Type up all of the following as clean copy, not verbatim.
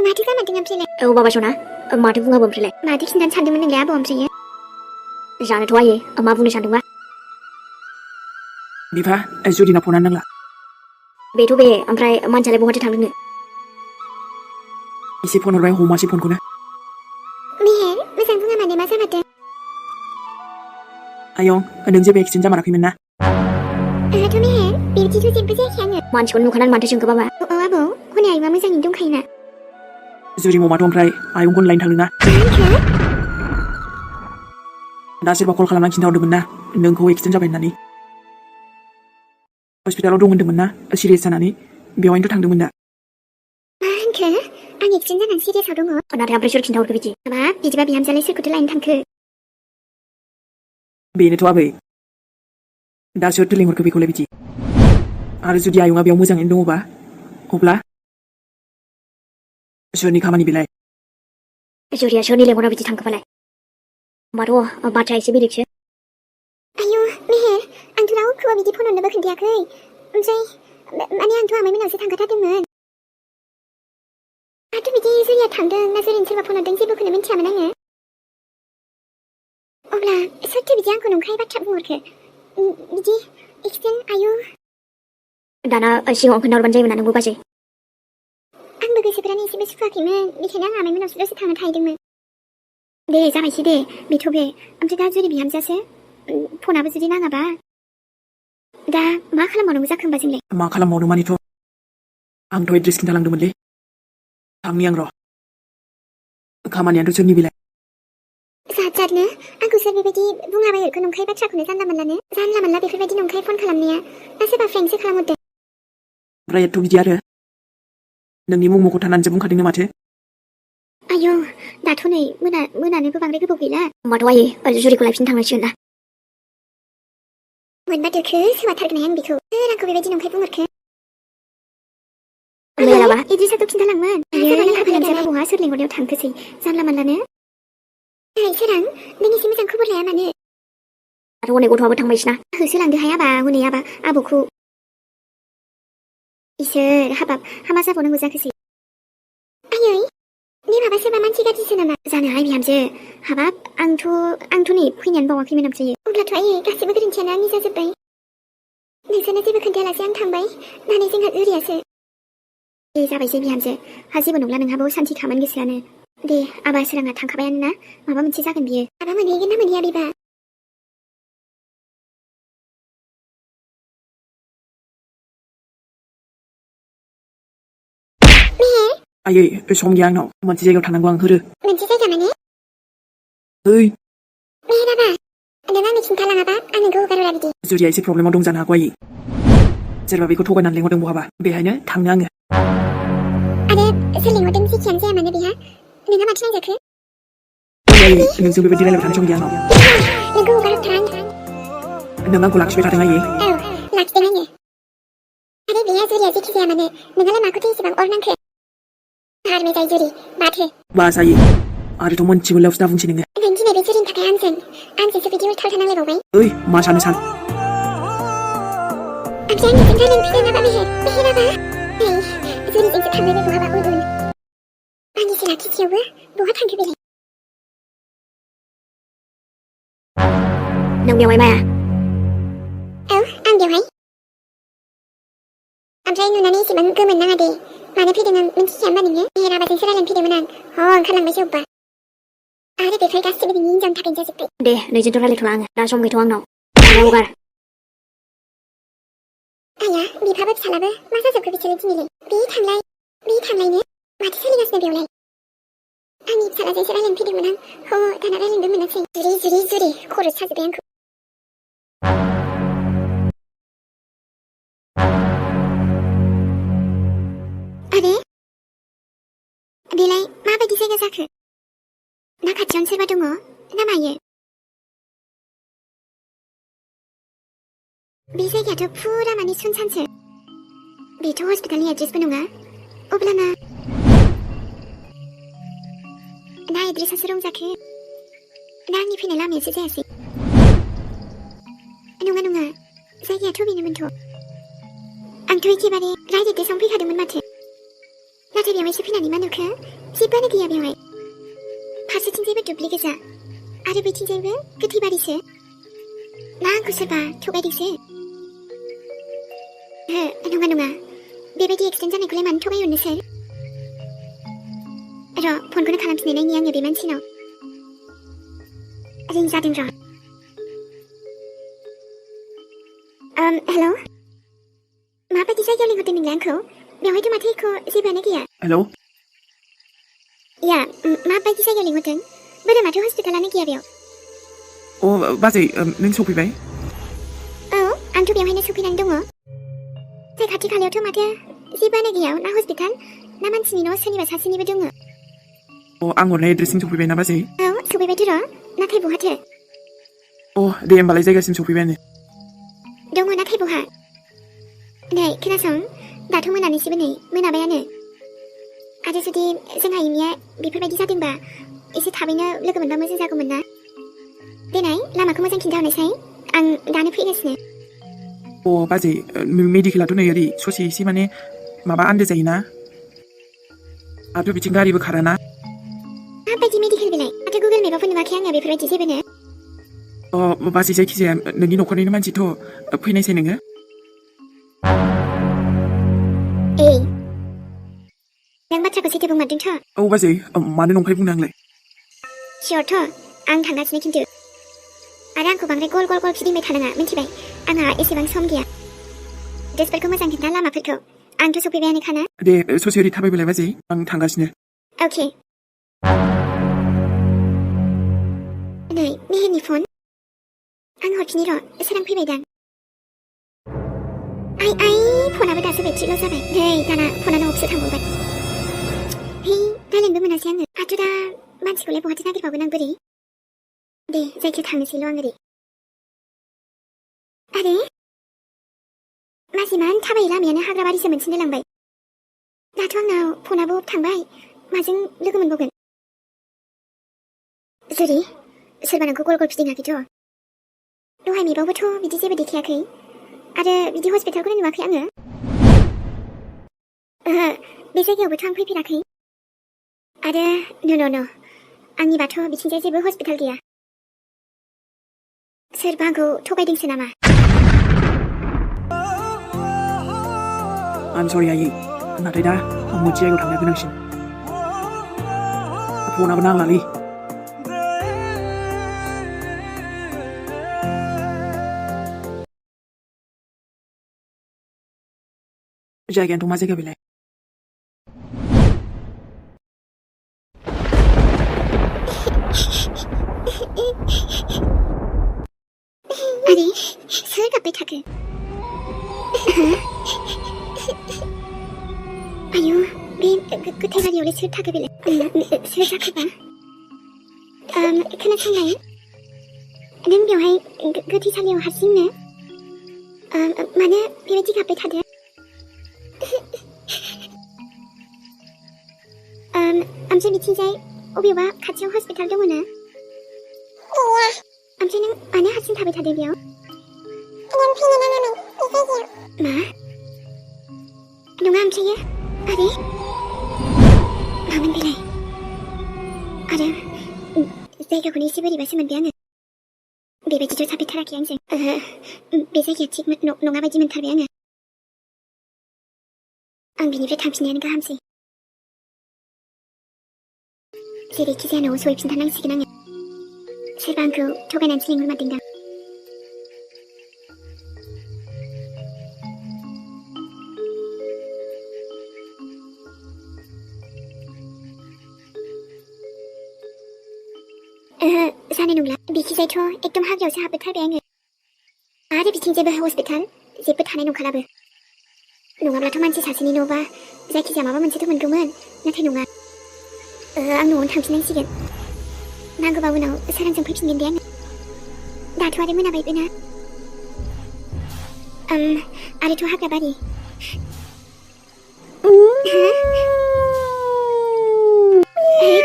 माथो जामारदों ओमफ्रायलाय औ बाबा सना माथो बुङाबो ओमफ्रायलाय माथो खिन्थानो सानदोंमोन नोंलाय आबौ ओमफ्रायो जानोथ' आयै मा बुंनो सानदोंबा बिफा जुदिना फनानो नांला बेथ' बे ओमफ्राय मानसियालाय बहाथो थांदोंनो एसे फन हरबाय हमासै फनखौनो मेहेर मोजां बुङा माने मा जामारदों आयं नों जेबो एक्सिडेन्ट जामाराखैमोन ना ओहोथ' मेहेर बेबायदिथ' जेबो जायाखै आङो मानसिखौनो नुखानानै माथो सोंखो बाबा औ आबौ हनै आयुआ मोजाङैनो दंखायोना जुरि ममाथ' ओमफ्राय आयंखौनो लायनो थांदों ना दा सोरबा कल खालामनानै खिन्थाहरदोंमोन ना नोंखौ एक्सिडेन्ट जाबाय होननानै हस्पिटालाव दं होन्दोंमोन ना सिरियास जानानै बेवहायनोथ' थांदोंमोन दा मा होनखो आं एक्सिडेन्ट जानानै सिरियासआव दङ नाथाय ओमफ्राय सोर खिन्थाहरखो बिदि हाबाब बिदिबा बिहामजोआलाय सोरखौथो लायनो थांखो बेनोथ' आबै दा सोरथो लिंहरखो बेखौलाय बिदि आरो जुदि आयंआ बेयाव मोजाङैनो दङबा अब्ला सोरनि खामानि बेलाय जुरिया सोरनि लेंहरा बिदि थांखोबालाय होमबाथ' बाथ्राया एसे बेलेगसो आयु मेहेर आंथ' रावखौबो बिदि फन हरनोबो खोन्थायाखै ओमफ्राय माने आंथ' आमाइमोनावसो थांखाथारदोंमोन आंथ' बिदि जुरिया थांदों ना जुरिनो सोरबा फन हरदों जेबोखौनो मिन्थियामोन आङो अब्ला सोरथो बिदि आंखौ नंखाय बाथ्रा बुंहरखो बिदि एक्सिडेन्ट आयु दाना सिगाङाव खोन्थाहरबानो जायोमोन ना नोंबो बाजै आंबो गोसोफोरानो एसेबो सुखुवाखैमोन बेखायनो आं आमाइमोनावसो दसे थांनो थाहैदोंमोन दे जाबायसै दे बेथ' बे ओमफ्राय दा जुरि बिहामजोआसो फनाबो जुदि नाङाबा दा मा खालामबावनांगौ जाखो होमबा जोंलाय मा खालामबावनो मानिथ' आंथ' एड्रेस खिन्थालांदोंमोनलै थांनि आं र' खामानियाथ' सोरनि बेलाय जादनो आंखौ सोर बेबायदि बुङाबायरखो नंखाय बाथ्राखौनो जानला मोनला बेफोरबायदि नंखाय फन खालामनाया ना सोरबा फ्रेन्डसो खालामहरदों ओमफ्राय एथ' बिदि आरो नोंनि मम'खौ थानानैसो बुंखादोंनो माथो आयौ दाथ' नै मोनानोबो बांद्राय गोबाव गैला होमबाथ' आयै जुरिखौ लायफिननो थांनांसिगोन ना मोनबा दोखो सोमाथारगोन आं बेखौ सोर आंखौ बेबायदि नंखाय बुंहरखो मेलाबा इदिसाथ' खिन्थालांमोन बिहामजोआ बहा सोर लेंहरनायाव थांखोसै जानला मोनलानो सोरां नों एसे मोजां खबर लाया मानो आरो हनै गथ'आबो थांबायसोना होसोलांदो हायाबा हनै आबौखौ इसोर हाबाब हामा जाबावनांगौ जाखोसै आयै बे माबा सोरबा मानसि गाज्रिसो नामा जानोहाय बिहामजो हाबाब आंथ' नै फैनायानो बावाखैमोन ओमफ्रायो अब्लाथ' आयै गासिबो गोरोन्थियानो आंनि जाजोब्बाय नोंसोरनो जेबो खोन्थायालासे आं थांबाय नानै जोंहा जुरियासो दे जाबायसै बिहामजो हा जेबो नंला नोंहाबो सान्थि खामोन गोसोआनो दे आबा सोराङा थांखाबायानो ना माबा मोनसे जागोन बियो आबा मोनहैगोन ना मोनहैया बेबा आयै सम गैया आंनाव मोनसे जायगायाव थानांगौ आं होरो मोनसे जायगा माने ओइ मेहेराबा नों आंनो खिन्थालाङाबा आं नोंखौ हगारहरा बिदि जुरिया एसे प्रब्लेमाव दं जानो हागौ आयै सोरबा बेखौ थगायनानै लेंहरदों बहाबा बेहायनो थांनो आङो आरो सोर लेंहरदों जेखियानो जाया मानो बेहा नोंहा माथो नांजाखो नोंजों बेबायदि रायलायबाय थानो सम गैया आंनाव नोंखौ हगारहरथारा नों आंखौ लाखिबाय थादों आयै औ लाखिदों आङो आरो बेहा जुरिया जेखि जाया मानो नोंहालाय माखौथो एसेबां अर नांखो हारमे जाय जुरि बाथो बास आयै आरोथ' मोनथिबो लावसो दा बुंसै नोङो नों दिनै बे जुरिनि थाखाय आंजोंसो बिदि उल्था नांलायबावबाय ओइ मा सानो सान ओमफ्राय आंनिजों रायलायनो फैदों नामा मेहेराबा नै जुरिजोंसो थांबायबो बहाबा उन आंनिसो लाखिखियावबो बहा थांखो बेलाय नों बेवहाय माया औ आं बेवहाय ओमफ्राय नुनानै एसेबां गोमोन नाङा दे मानो फैदों आं मिन्थिया होमबा नोङो मेहेराबाजोंसो रायलायनो फैदोंमोन आं ओंखारलांबायसो अब्बा आरो बेफोर गासिबो नोंनि हिनजावनि थाखायनो जाजोब्बाय दे नोंजोंथ' रायलायथ'ला आङो दा सम गैथ'आ आंनाव हगार आया बिफाबो फिसालाबो मा जाजोबखो बिसोरो दिनैलाय बे थांलायनो माथो सोलिगासिनो बेवलाय आंनि फिसालाजोंसो रायलायनो फैदोंमोन आं दाना रायलायनोबो मोनासै जुरि खर' साजोब्बाय आंखौ आरो बेलाय माबायदि जायगा जाखो ना खाथियावनो सोरबा दङ ना मायो बे जायगायाथ' फुरा माने सुनसानसो बेथ' हस्पिटालनि एड्रेसबो नङा अब्लाना ना एड्रेसासो रं जाखो ना आंनि फैनाय लामायासो जायासै नङा जायगायाथ' बेनोमोनथ' आंथ' एखेबारे राइट गेटदेसावनो फैखादोंमोन माथो नाथाय बेवहायसो फैनानै मा नुखो जेबोआनो गैया बेवहाय फारसेथिंजायबो दुब्लि गोजा आरो बैथिंजायबो गोथै बारिसो ना आंखौ सोरबा थगायदोंसो नङा नङा बेबायदि एक्सिडेन्ट जानायखौलाय मानो थगायहरनो सोर र' फनखौनो खालामफिननो नायनि आङो बे मानसिनाव रिं जादों र' हेलौ माबायदि जायगायाव लिंहरदों नोंलाय आंखौ बेवहायथ' माथो एख' जेबोआनो गैया हेलौ या माबायदि जायगायाव लिंहरदों बोरो माथो हस्पिटालानो गैया बेयाव बाजै नों सफैबाय औ आंथ' बेवहायनो सफैनानै दङ जाय खाथि खालायावथ' माथो जेबोआनो गैया ना हस्पिटाल ना मानसिनि न' सोरनिबा सासेनिबो दङ आं हरनाय एड्रेससिम सफैबाय ना बाजै औ सफैबायथ' र' नाथाय बहाथो दे होमबालाय जायगासिम सफैबायानो दङ नाथाय बहा नै खोनासं दाथ' मोनानैसोबो नै मोनाबायानो आरो जुदि जोंहा एमिया बेफोरबायदि जादोंबा एसे थाबैनो लोगो मोनबा मोजां जागौमोन ना देनाय लामाखौ मोजां खिन्थाहरनायसाय आं दानो फैगासिनो बाजै मेडिकेलाथ' नै ओरै ससे एसे माने माबा आन्दो जायोना आरो बिथिं गारिबो खाराना माबायदि मेडिकेल बेलाय माथो गुगोल मेपावबो नुवाखै आङो बेफोरबायदि जेबोनो बाजै जायखिजाया नोंनि न'खरनिनो मानसिथ' फैनायसै नोङो नों बाथ्राखौ सैथो बुंमारदोंथ' बाजै मानो नंखाय बुंनो आंलाय सियरथ' आं थांगासिनो खिन्थु आरो आंखौ बांद्राय गल गल गल फिदिंबाय थानाङा मिन्थिबाय आंहा एसेबां सम गैया ड्रेसफोरखौ मोजां खिन्था लामाफोरखौ आंथ' सफैबायानोखाना दे ससे ओरै थाबायबोलाय बाजै आं थांगासिनो अके नै मेहेरनि फन आं हरफिनि र' सोरां फैबायदां आइ फनाबो दासो बेट्रिल' जाबाय नै दाना फना न'आवसो थांबावबाय रायलायनोबो मोनासै आङो आथ' दा मानसिखौलाय बहाथो नागिरबावगोन आं बोरै दे जायखिया थांनोसैल' आं ओरै आरे माजिमान थाबायै लामायानो हाग्राबारिसो मोनसिनो लांबाय दाथ' आंनाव फनाबो थांबाय माजों लोगो मोनबावगोन जुरि सोरबा नोंखौ गल गल फिदिङाखैथ' दहाय मेपावबोथ' बिदि जेबो देखायाखै आरो बिदि हस्पिटालखौनो नुवाखै आङो बे जायगायावबोथ' आं फैफेराखै आरो न' आंनिबाथ' बिथिंजाय जेबो हस्पिटाल गैया सोरबा आंखौ थगायदोंसो नामा आं सरि आयै नाथाय दा आं मोनसे जायगायाव थांनो गोनांसिन फनाबो नांलालै जायगायानोथ' मा जायगा बेलाय आरे सोर गाबबाय थाखो आयु बे गोथै बारियावलाय सोर थाखो बेलाय सोर जाखोबा खोनासंनाय नों बेवहाय गोथैसालियाव हारसिंनो मानो बेबायदि गाबबाय थादो ओमफ्राय बिथिंजाय अबेबा खाथियाव हस्पिटाल दङ ना ओमफ्राय नों मानो हारसिं थाबाय थादो बेयाव मा नङा ओमफ्रायो आरे मामोन बेलाय आरो जायगाखौनो एसे बोरैबासो मोनबाय आङो बेबायदिथ' साफैथाराखै आंजों बे जायगाया थिग नङा बायदि मोनथारबाय आं बिनिफ्राय थांफिननायानो गाहामसै जेरैखि जाया न'आव सहैफिनथारनांसिगोन आङो सोरबा आंखौ थगायनानैसो लिंहरमारदोंदां जानाय नंला बिखिजायथ' एकदम हाग्रायावसो हाबबोथारबाय आङो आरो बिथिंजायबो हस्पिटाल जेबो थानाय नंखालाबो नङाब्लाथ' मानसि सासेनि न'बा जायखिजाया माबा मोनसेथ' मोनगौमोन नाथाय नङा आं न'आवनो थांफिननांसिगोन नांगौबा उनाव सोरांजों फैफिनगोन दे आङो दाथ' आरो मोनाबायबो ना आरोथ' हाग्राबारि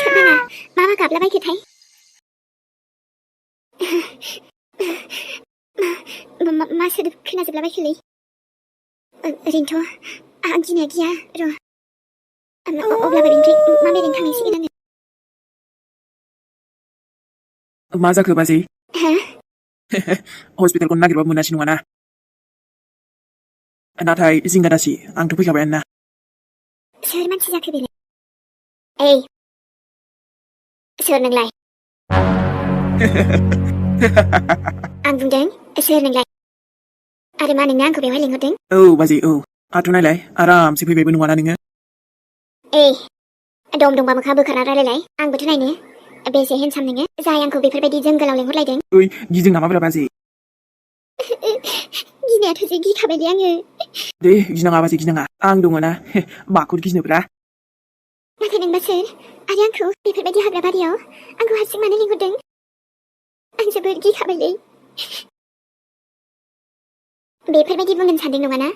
थोद मा गाबलाबायखोथाय मा सोदोब खोनाजोबलाबायखोलै ओरैनोथ' आं गिनाया गिया र' अब्लाबो बेनिफ्राय माबोरै थांनांसिगोन आङो मा जाखो बाजै हा हस्पिटालखौनो नागिरबाबो मोनासै नङाना नाथाय जिंगा दासि आंथ' फैखाबायानो ना सोर मानसि जाखो बेलाय ओइ सोर नोंलाय आं बुंदों सोर नोंलाय आरो मा नोंनो आंखौ बेवहाय लिंहरदों औ बाजै औ आथ' नायलाय आरामसे फैबायबो नङाना नोङो ओइ दम दंबा मोखां बोखारना रायलायलाय आंबोथ' नायनो बेसे हेन्डसाम नोङो जाय आंखौ बेफोरबायदि जोंगोलाव लिंहरलायदों ओइ गिदों नामाब्रा बाजै गिनायाथ' जि गिखाबायलै आङो दे गिनाङा बाजै गिनाङा आं दङ ना माखौ गिनोब्रा नाथाय नोंबा सोर आरो आंखौ बेफोरबायदि हाग्रा बारियाव आंखौ हारसिं मानो लिंहरदों आं जोबोद गिखाबायलै बेफोरबायदि बुंगोन सानदों नङाना